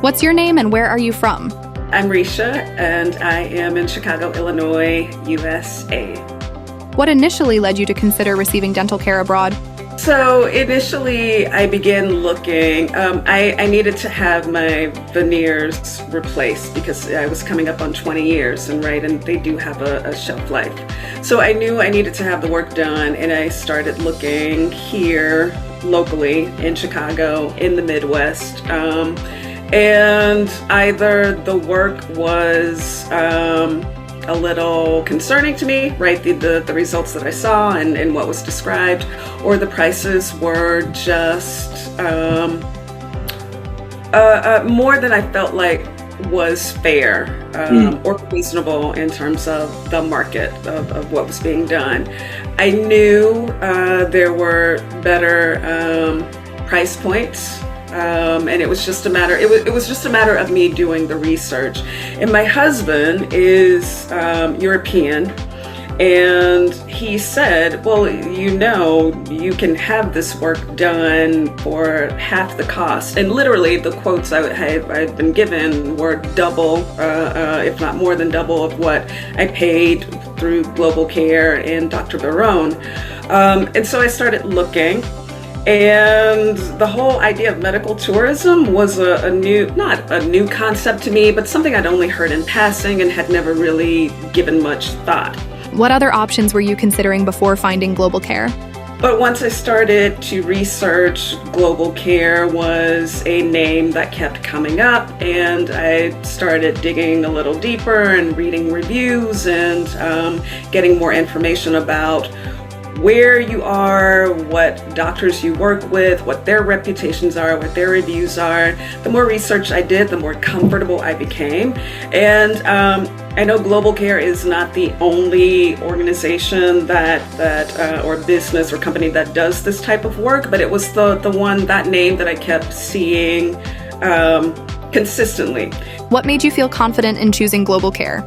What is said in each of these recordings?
What's your name and where are you from? I'm Risha, and I am in Chicago, Illinois, USA. What initially led you to consider receiving dental care abroad? So initially, I began looking. I needed to have my veneers replaced because I was coming up on 20 years, and they do have a shelf life. So I knew I needed to have the work done, and I started looking here locally in Chicago, in the Midwest. And either the work was a little concerning to me, the results that I saw and what was described, or the prices were just more than I felt like was fair or reasonable in terms of the market of what was being done. I knew there were better price points. And it was just a matter. It was just a matter of me doing the research. And my husband is European, and he said, "Well, you can have this work done for half the cost." And literally, the quotes I'd been given were double, if not more than double, of what I paid through Globalcare and Dr. Barone. And so I started looking. And the whole idea of medical tourism was not a new concept to me, but something I'd only heard in passing and had never really given much thought. What other options were you considering before finding Globalcare? But once I started to research, Globalcare was a name that kept coming up, and I started digging a little deeper and reading reviews and getting more information about where you are, what doctors you work with, what their reputations are, what their reviews are. The more research I did, the more comfortable I became. And I know Globalcare is not the only organization that or business or company that does this type of work, but it was that name that I kept seeing consistently. What made you feel confident in choosing Globalcare?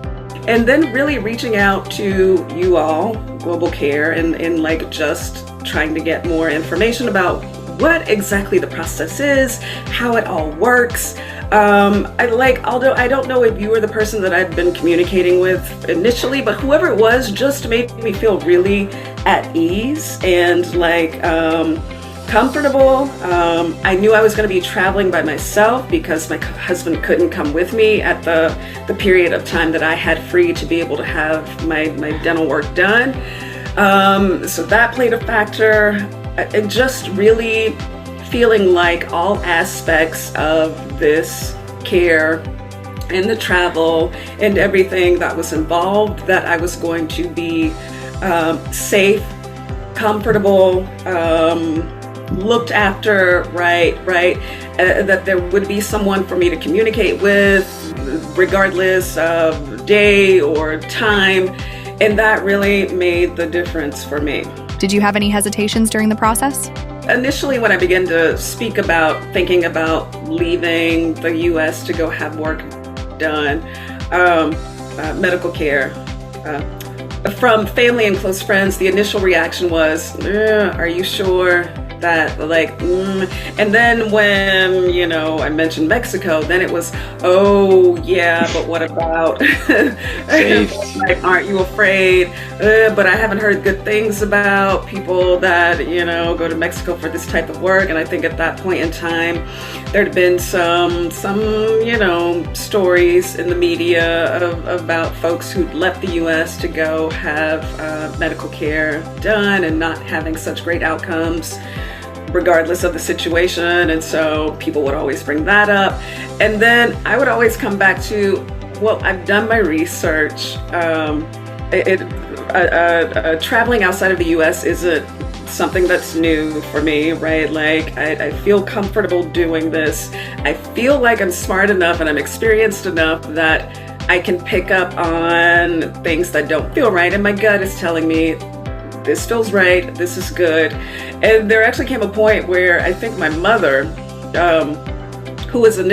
And then really reaching out to you all, Globalcare, and just trying to get more information about what exactly the process is, how it all works. Although I don't know if you were the person that I'd been communicating with initially, but whoever it was just made me feel really at ease and comfortable. I knew I was going to be traveling by myself because my husband couldn't come with me at the period of time that I had free to be able to have my dental work done. So that played a factor. And just really feeling like all aspects of this care and the travel and everything that was involved, that I was going to be safe, comfortable, looked after, that there would be someone for me to communicate with regardless of day or time, and that really made the difference for me. Did you have any hesitations during the process? Initially, when I began to speak about thinking about leaving the U.S. to go have work done, medical care, from family and close friends, the initial reaction was, are you sure? That and then when I mentioned Mexico, then it was, oh yeah, but what about aren't you afraid? But I haven't heard good things about people that go to Mexico for this type of work. And I think at that point in time there had been some stories in the media about folks who'd left the US to go have medical care done and not having such great outcomes regardless of the situation. And so people would always bring that up. And then I would always come back to, well, I've done my research. Traveling outside of the US isn't something that's new for me, I feel comfortable doing this. I feel like I'm smart enough and I'm experienced enough that I can pick up on things that don't feel right. And my gut is telling me, this feels right, this is good. And there actually came a point where I think my mother, who's in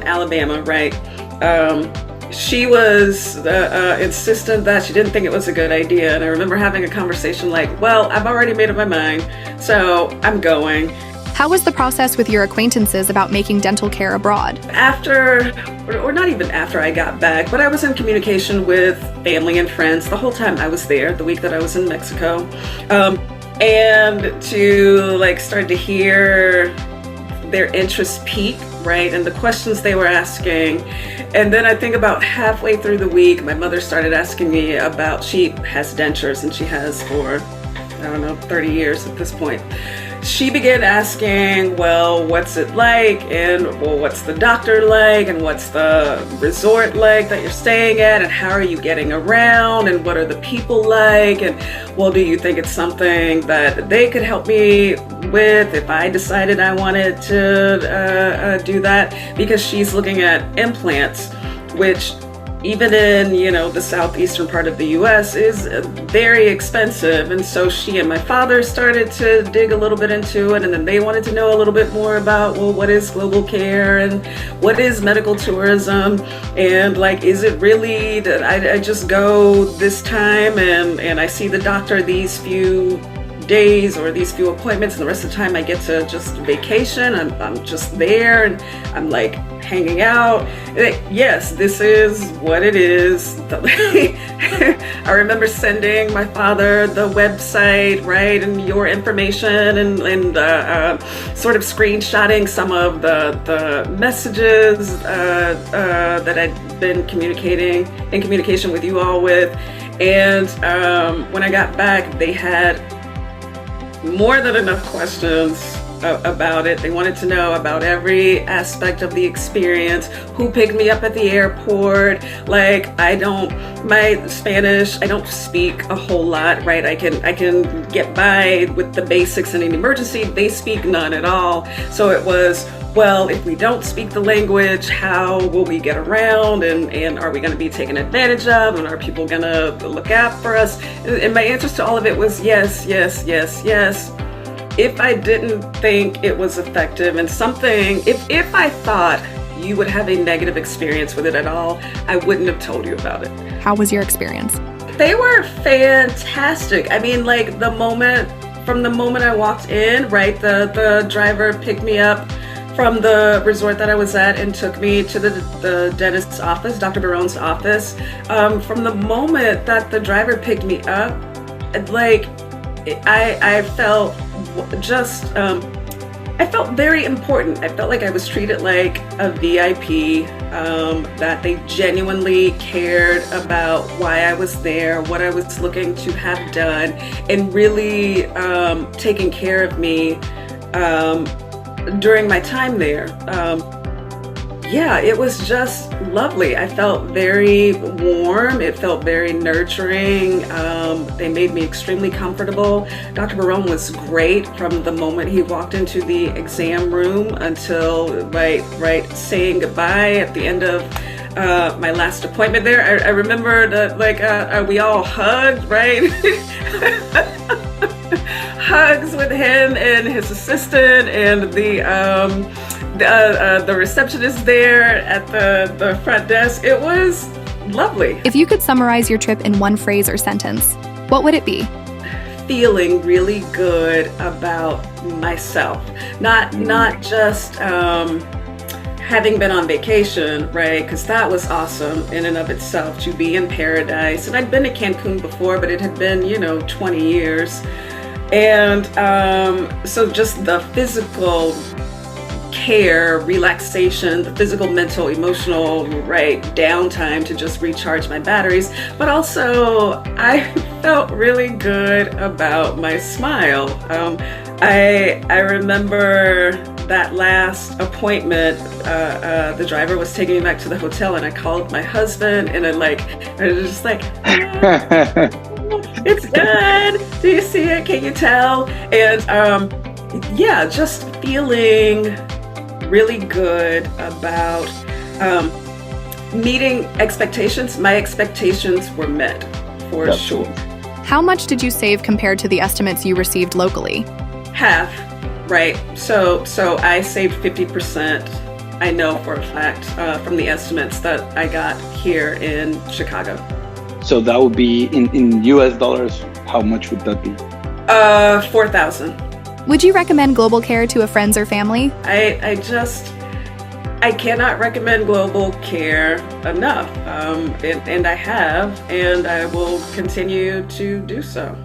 Alabama, she was insistent that she didn't think it was a good idea. And I remember having a conversation well, I've already made up my mind, so I'm going. How was the process with your acquaintances about making dental care abroad? After, or not even after I got back, but I was in communication with family and friends the whole time I was there, the week that I was in Mexico. And to start to hear their interest peak, right? And the questions they were asking. And then I think about halfway through the week, my mother started asking me about, she has dentures and she has for, 30 years at this point. She began asking, well, what's it like? And well, what's the doctor like? And what's the resort like that you're staying at? And how are you getting around? And what are the people like? And well, do you think it's something that they could help me with if I decided I wanted to do that? Because she's looking at implants, which even in, the southeastern part of the US is very expensive. And so she and my father started to dig a little bit into it. And then they wanted to know a little bit more about, well, what is Globalcare and what is medical tourism? And is it really that I just go this time and I see the doctor these few days or these few appointments, and the rest of the time I get to just vacation. I'm just there and I'm hanging out. Yes, this is what it is. I remember sending my father the website, right, and your information, and sort of screenshotting some of the messages that I'd been in communication with you all with. And when I got back, they had more than enough questions about it. They wanted to know about every aspect of the experience, who picked me up at the airport. My Spanish, I don't speak a whole lot, right? I can get by with the basics in an emergency. They speak none at all. So it was, well, if we don't speak the language, how will we get around? And are we going to be taken advantage of? And are people going to look out for us? And my answers to all of it was yes, yes, yes, yes. If I didn't think it was effective and if I thought you would have a negative experience with it at all, I wouldn't have told you about it. How was your experience? They were fantastic. I mean, from the moment I walked in, right, the driver picked me up from the resort that I was at and took me to the dentist's office, Dr. Barone's office. From the moment that the driver picked me up, I felt I felt very important. I felt like I was treated like a VIP, that they genuinely cared about why I was there, what I was looking to have done, and really taking care of me during my time there. It was just lovely. I felt very warm. It felt very nurturing. They made me extremely comfortable. Dr. Barone was great from the moment he walked into the exam room until saying goodbye at the end of my last appointment there. I remember that we all hugged, right? Hugs with him and his assistant and the receptionist there at the front desk. It was lovely. If you could summarize your trip in one phrase or sentence, what would it be? Feeling really good about myself. Not just having been on vacation, right? Because that was awesome in and of itself, to be in paradise. And I'd been to Cancun before, but it had been, 20 years. And so just the physical care, relaxation, the physical, mental, emotional, downtime to just recharge my batteries. But also, I felt really good about my smile. I remember that last appointment, the driver was taking me back to the hotel, and I called my husband, and I was just it's done. Do you see it? Can you tell? And just feeling really good about meeting expectations. My expectations were met for sure. How much did you save compared to the estimates you received locally? Half, right? So I saved 50%. I know for a fact from the estimates that I got here in Chicago. So that would be in US dollars. How much would that be? 4,000. Would you recommend Globalcare to a friends or family? I cannot recommend Globalcare enough, and I have, and I will continue to do so.